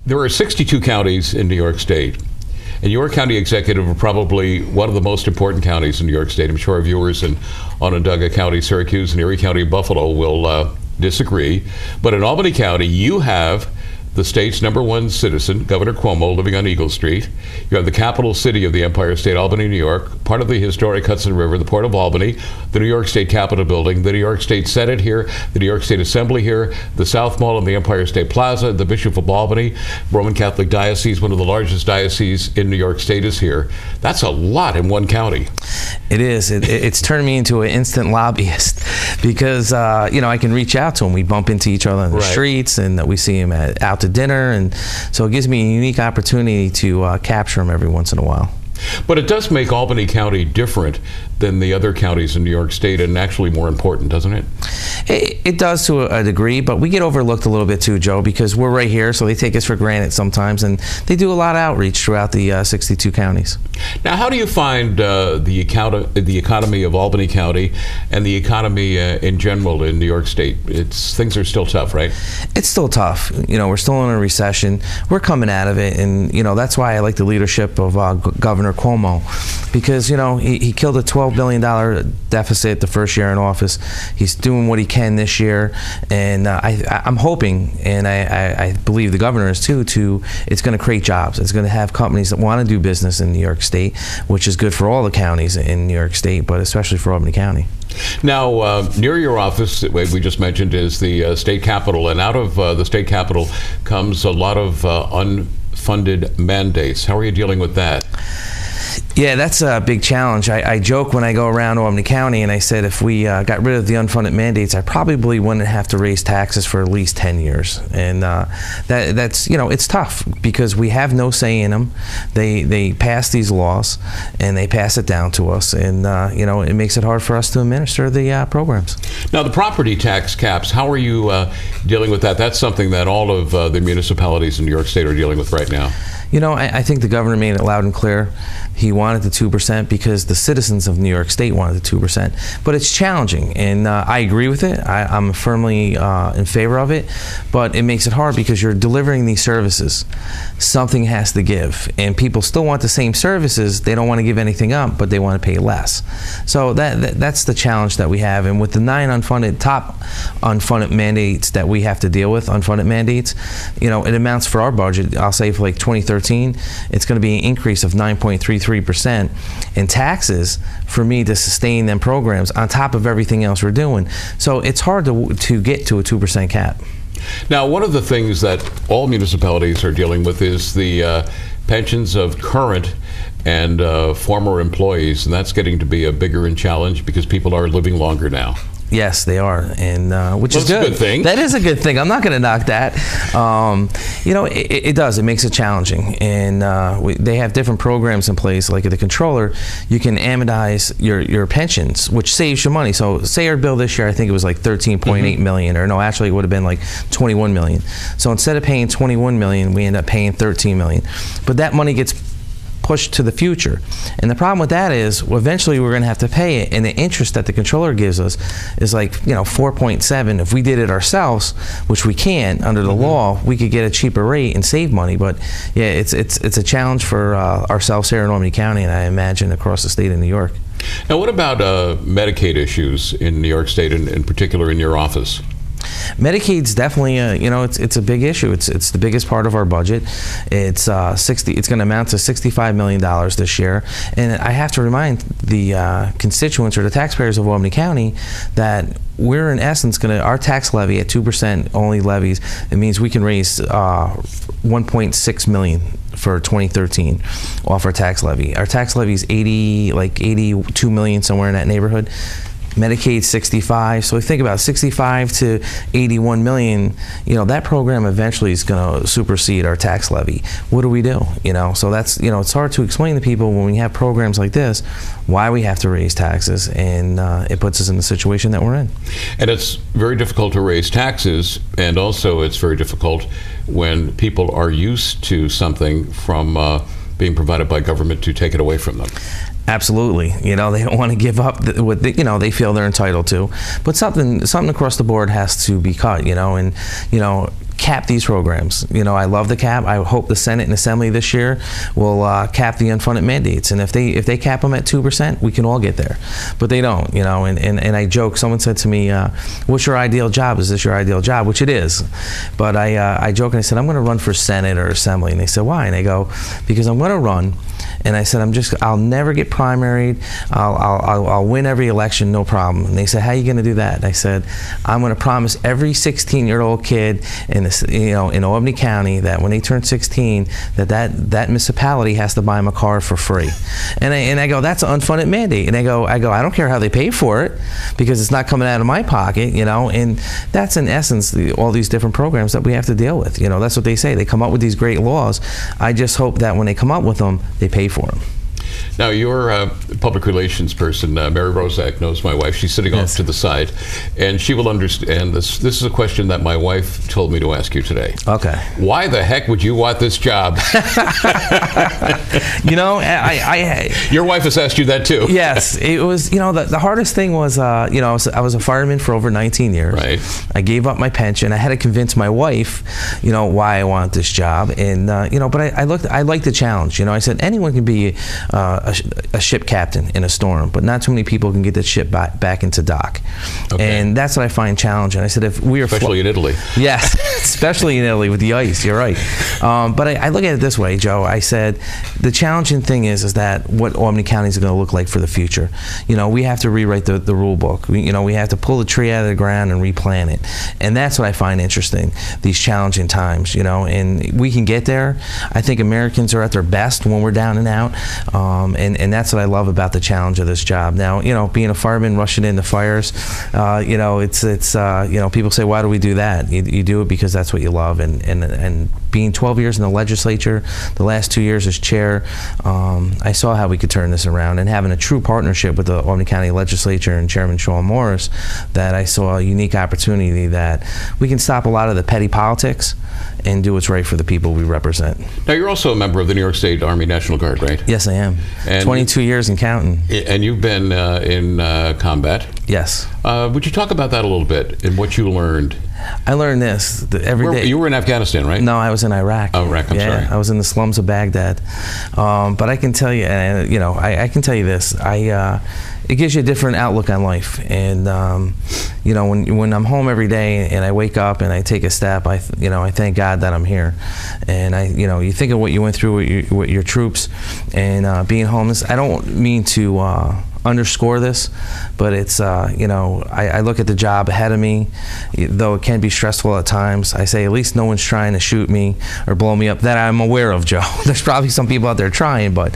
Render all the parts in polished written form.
There are 62 counties in New York State, and your county executive are probably one of the most important counties in New York State. I'm sure our viewers in Onondaga County, Syracuse, and Erie County, Buffalo will disagree. But in Albany County, you have the state's #1 citizen, Governor Cuomo, living on Eagle Street. You have the capital city of the Empire State, Albany, New York, part of the historic Hudson River, the Port of Albany, the New York State Capitol Building, the New York State Senate here, the New York State Assembly here, the South Mall and the Empire State Plaza, the Bishop of Albany, Roman Catholic Diocese, one of the largest dioceses in New York State is here. That's a lot in one county. It is. It's turned me into an instant lobbyist because, I can reach out to him. We bump into each other on the streets, and we see him out to dinner, and so it gives me a unique opportunity to capture him every once in a while. But it does make Albany County different than the other counties in New York State, and actually more important, doesn't it? It does to a degree, but we get overlooked a little bit too, Joe, because we're right here, so they take us for granted sometimes, and they do a lot of outreach throughout the 62 counties. Now, how do you find the economy of Albany County and the economy in general in New York State? Things are still tough, right? It's still tough. We're still in a recession. We're coming out of it, and that's why I like the leadership of Governor Cuomo, because he killed a $12 billion deficit the first year in office. He's doing what he can this year, and I'm hoping, and I believe the governor is too, it's going to create jobs. It's going to have companies that want to do business in New York State, which is good for all the counties in New York State, but especially for Albany County. Now, near your office, we just mentioned, is the state capitol, and out of the state capitol comes a lot of unfunded mandates. How are you dealing with that? Yeah, that's a big challenge. I joke when I go around Albany County, and I said if we got rid of the unfunded mandates, I probably wouldn't have to raise taxes for at least 10 years. And that's it's tough because we have no say in them. They pass these laws, and they pass it down to us, and it makes it hard for us to administer the programs. Now, the property tax caps, how are you dealing with that? That's something that all of the municipalities in New York State are dealing with right now. I think the governor made it loud and clear. He wanted the 2% because the citizens of New York State wanted the 2%. But it's challenging, and I agree with it. I'm firmly in favor of it, but it makes it hard because you're delivering these services. Something has to give, and people still want the same services. They don't want to give anything up, but they want to pay less. So that's the challenge that we have. And with the 9 top unfunded mandates that we have to deal with, unfunded mandates, it amounts for our budget, I'll say for like 2013, it's going to be an increase of 9.33% in taxes for me to sustain them programs on top of everything else we're doing. So it's hard to get to a 2% cap. Now, one of the things that all municipalities are dealing with is the pensions of current and former employees, and that's getting to be a bigger challenge because people are living longer now. Yes, they are, and which is good. That's a good thing. That is a good thing. I'm not going to knock that. It does. It makes it challenging, and they have different programs in place. Like at the controller, you can amortize your pensions, which saves you money. So, say our bill this year, I think it was like 13.8 million, or no, actually, it would have been like 21 million. So instead of paying 21 million, we end up paying 13 million. But that money gets pushed to the future. And the problem with that is, eventually we're going to have to pay it, and the interest that the controller gives us is like 4.7. If we did it ourselves, which we can't under the law, we could get a cheaper rate and save money. But yeah, it's a challenge for ourselves here in Albany County, and I imagine across the state of New York. Now, what about Medicaid issues in New York State, and in particular in your office? Medicaid's definitely it's a big issue. It's the biggest part of our budget. It's going to amount to $65 million this year, and I have to remind the constituents or the taxpayers of Albany County that we're in essence our tax levy at 2% only levies. It means we can raise 1.6 million for 2013 off our tax levy. Our tax levy is 82 million, somewhere in that neighborhood. Medicaid 65, so we think about 65 to 81 million. That program eventually is going to supersede our tax levy. What do we do? So that's it's hard to explain to people when we have programs like this why we have to raise taxes, and it puts us in the situation that we're in. And it's very difficult to raise taxes, and also it's very difficult when people are used to something from being provided by government to take it away from them. Absolutely. They don't want to give up what they feel they're entitled to. But something across the board has to be cut, and cap these programs. You know, I love the cap. I hope the Senate and Assembly this year will cap the unfunded mandates. And if they cap them at 2%, we can all get there. But they don't, you know, and I joke, someone said to me, what's your ideal job? Is this your ideal job? Which it is. But I joke and I said, I'm going to run for Senate or Assembly. And they said, why? And I go, because I'm going to run. And I said, I'll never get primaried. I'll win every election, no problem. And they said, how are you going to do that? And I said, I'm going to promise every 16-year-old kid in this, you know, in Albany County that when they turn 16, that municipality has to buy them a car for free. And I go, that's an unfunded mandate. And I go, I don't care how they pay for it because it's not coming out of my pocket, you know. And that's in essence all these different programs that we have to deal with. You know, that's what they say. They come up with these great laws. I just hope that when they come up with them, they pay for them. Now, you're a public relations person. Mary Rozak knows my wife. She's sitting off to the side, and she will understand this. This is a question that my wife told me to ask you today. Okay. Why the heck would you want this job? You know, your wife has asked you that too. Yes, it was. You know, the hardest thing was, you know, I was a fireman for over 19 years. Right. I gave up my pension. I had to convince my wife, you know, why I want this job, and you know, but I liked the challenge. You know, I said anyone can be a ship captain in a storm, but not too many people can get that ship back into dock. Okay. And that's what I find challenging. I said, if we are especially in Italy. Yes, especially in Italy with the ice. You're right. But I look at it this way, Joe. I said the challenging thing is that what Albany County is going to look like for the future. You know, we have to rewrite the rule book. You know, we have to pull the tree out of the ground and replant it, and that's what I find interesting. These challenging times, you know, and we can get there. I think Americans are at their best when we're down and out. And that's what I love about the challenge of this job. Now, you know, being a fireman, rushing into fires, you know, it's you know, people say, why do we do that? You do it because that's what you love. And being 12 years in the legislature, the last 2 years as chair, I saw how we could turn this around. And having a true partnership with the Albany County Legislature and Chairman Sean Morris, that I saw a unique opportunity that we can stop a lot of the petty politics and do what's right for the people we represent. Now, you're also a member of the New York State Army National Guard, right? Yes, I am. And 22 years and counting. And you've been in combat. Yes. Would you talk about that a little bit and what you learned? I learned this every day. You were in Afghanistan, right? No, I was in Iraq. Oh, Iraq, I'm sorry. I was in the slums of Baghdad. But I can tell you, you know, I can tell you this. It gives you a different outlook on life. And, you know, when I'm home every day and I wake up and I take a step, you know, I thank God that I'm here. And you know, you think of what you went through with your troops and being homeless. I don't mean to underscore this, but it's you know, I look at the job ahead of me, though it can be stressful at times. I say at least no one's trying to shoot me or blow me up that I'm aware of, Joe. There's probably some people out there trying, but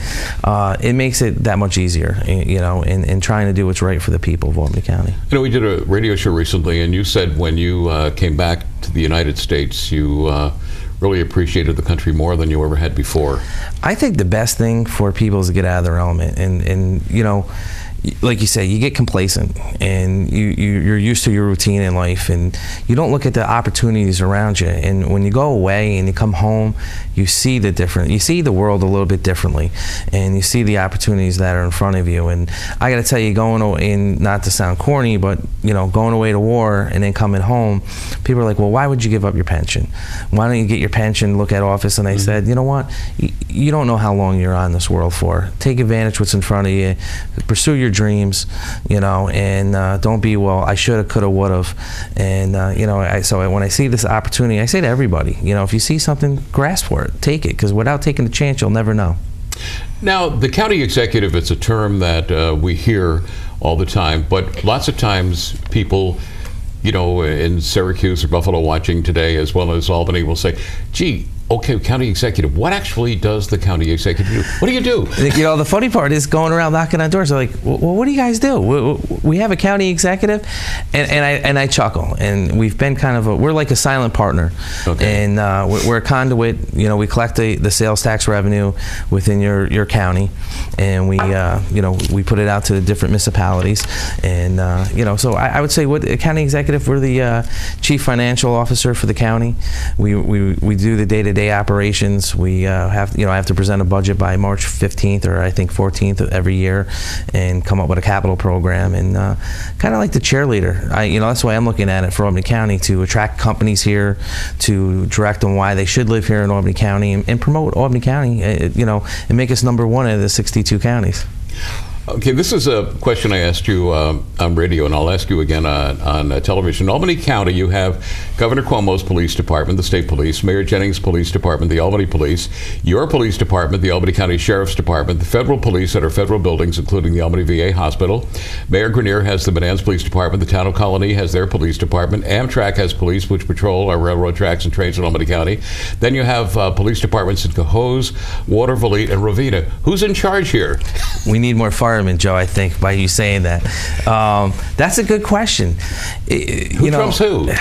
it makes it that much easier, you know, in trying to do what's right for the people of Albany County. You know, we did a radio show recently, and you said when you came back to the United States, you really appreciated the country more than you ever had before. I think the best thing for people is to get out of their element, and you know, like you say, you get complacent and you're used to your routine in life, and you don't look at the opportunities around you. And when you go away and you come home, you see you see the world a little bit differently, and you see the opportunities that are in front of you. And I got to tell you, going away, and not to sound corny, but you know, going away to war and then coming home, people are like, well, why would you give up your pension? Why don't you get your pension, look at office? And I said, you know what? You don't know how long you're on this world for. Take advantage of what's in front of you. Pursue your dreams, you know, and don't be, well, I shoulda, coulda, woulda. And you know, so when I see this opportunity, I say to everybody, you know, if you see something, grasp for it, take it, because without taking the chance, you'll never know. Now, the county executive, it's a term that we hear all the time, but lots of times people, you know, in Syracuse or Buffalo watching today, as well as Albany, will say, gee, okay, county executive, what actually does the county executive do? What do you do? You know, the funny part is going around knocking on doors. They're like, well, what do you guys do? We have a county executive, and I chuckle. And we've been kind of we're like a silent partner. Okay. And we're a conduit. You know, we collect the sales tax revenue within your county, and we you know, we put it out to the different municipalities. And you know, so I would say, what a county executive, we're the chief financial officer for the county. We do the day-to-day day-to-day operations. We I have to present a budget by March 15th or I think 14th of every year, and come up with a capital program, and kind of like the cheerleader. That's why I'm looking at it for Albany County, to attract companies here, to direct them why they should live here in Albany County, and promote Albany County, and make us #1 out of the 62 counties. Okay, this is a question I asked you on radio, and I'll ask you again on television. In Albany County, you have Governor Cuomo's police department, the state police, Mayor Jennings' police department, the Albany police, your police department, the Albany County Sheriff's Department, the federal police at our federal buildings, including the Albany VA Hospital. Mayor Grenier has the Bonanza Police Department. The town of Colony has their police department. Amtrak has police, which patrol our railroad tracks and trains in Albany County. Then you have police departments in Cohoes, Waterville, and Ravenna. Who's in charge here? We need more firemen, Joe, I think, by you saying that. That's a good question. Who trumps who?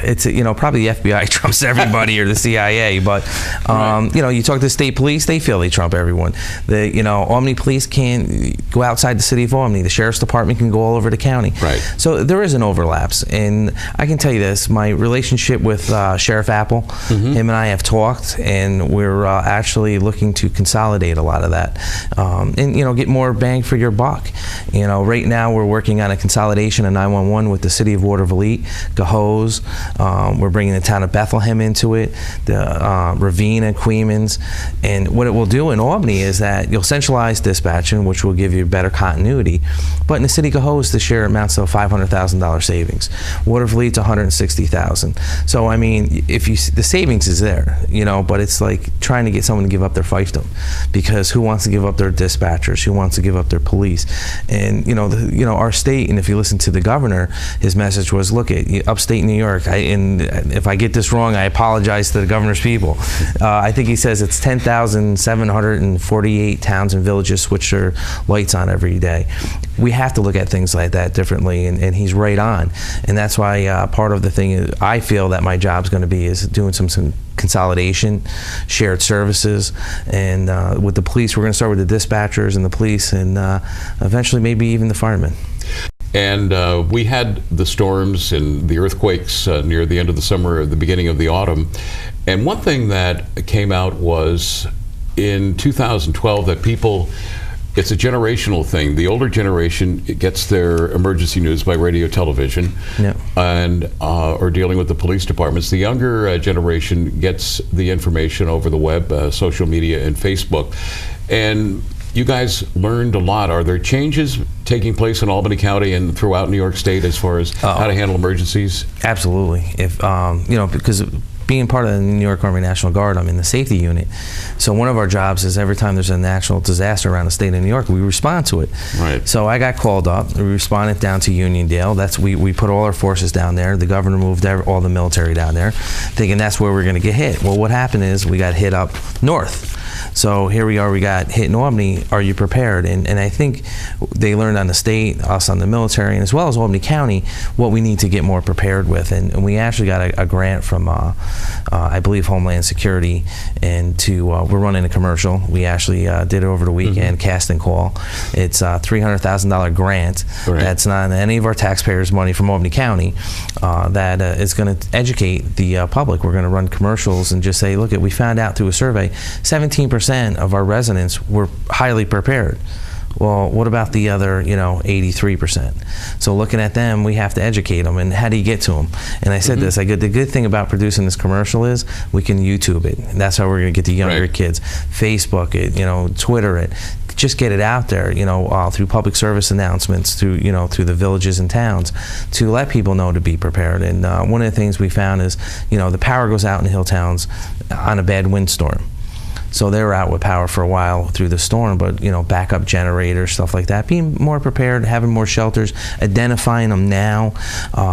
It's probably the FBI trumps everybody, or the CIA, but Right. you talk to the state police, they feel they trump everyone. The Albany police can't go outside the city of Albany. The sheriff's department can go all over the county. Right. So there is an overlaps, and I can tell you this: my relationship with Sheriff Apple, him and I have talked, and we're actually looking to consolidate a lot of that, and get more bang for your buck. Right now we're working on a consolidation of 911 with the city of Waterville, Cohoes. We're bringing the town of Bethlehem into it, the Ravenna, Queens, and what it will do in Albany is that you'll centralize dispatching, which will give you better continuity. But in the city of Cohoes, this year amounts to a $500,000 savings. Waterville to $160,000. So I mean, the savings is there, but it's like trying to get someone to give up their fiefdom, because who wants to give up their dispatchers? Who wants to give up their police? And our state, and if you listen to the governor, his message was, look at upstate New York. And if I get this wrong, I apologize to the governor's people. I think he says it's 10,748 towns and villages switch their lights on every day. We have to look at things like that differently, and he's right on. And that's why part of the thing is, I feel that my job's going to be is doing some consolidation, shared services, and with the police, we're going to start with the dispatchers and the police, and eventually maybe even the firemen. And we had the storms and the earthquakes near the end of the summer, the beginning of the autumn. And one thing that came out was in 2012 that it's a generational thing. The older generation gets their emergency news by radio, television, and or dealing with the police departments. The younger generation gets the information over the web, social media, and Facebook. And you guys learned a lot. Are there changes taking place in Albany County and throughout New York State as far as how to handle emergencies? Absolutely. If because being part of the New York Army National Guard, I'm in the safety unit. So one of our jobs is every time there's a natural disaster around the state of New York, we respond to it. Right. So I got called up. We responded down to Uniondale. We put all our forces down there. The governor moved all the military down there, thinking that's where we're going to get hit. Well, what happened is we got hit up north. So here we are, we got hit in Albany. Are you prepared? And I think they learned on the state, us on the military, and as well as Albany County, what we need to get more prepared with. And we actually got a grant from, I believe, Homeland Security, and we're running a commercial. We actually did it over the weekend, Cast and Call. It's a $300,000 grant. Right. That's not any of our taxpayers' money from Albany County that is going to educate the public. We're going to run commercials and just say, look, we found out through a survey, 17% of our residents were highly prepared. Well, what about the other, 83%? So looking at them, we have to educate them. And how do you get to them? And I said this, the good thing about producing this commercial is we can YouTube it. And that's how we're going to get the younger kids. Facebook it, Twitter it. Just get it out there, through public service announcements, through the villages and towns, to let people know to be prepared. And one of the things we found is, the power goes out in hill towns on a bad windstorm. So they were out with power for a while through the storm, but backup generators, stuff like that. Being more prepared, having more shelters, identifying them now.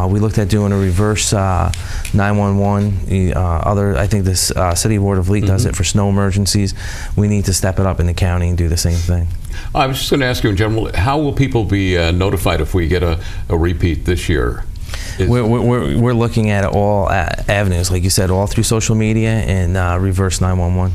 We looked at doing a reverse 911. I think this city of Waterville does it for snow emergencies. We need to step it up in the county and do the same thing. I was just going to ask you in general, how will people be notified if we get a repeat this year? We're looking at all avenues, like you said, all through social media and reverse 911.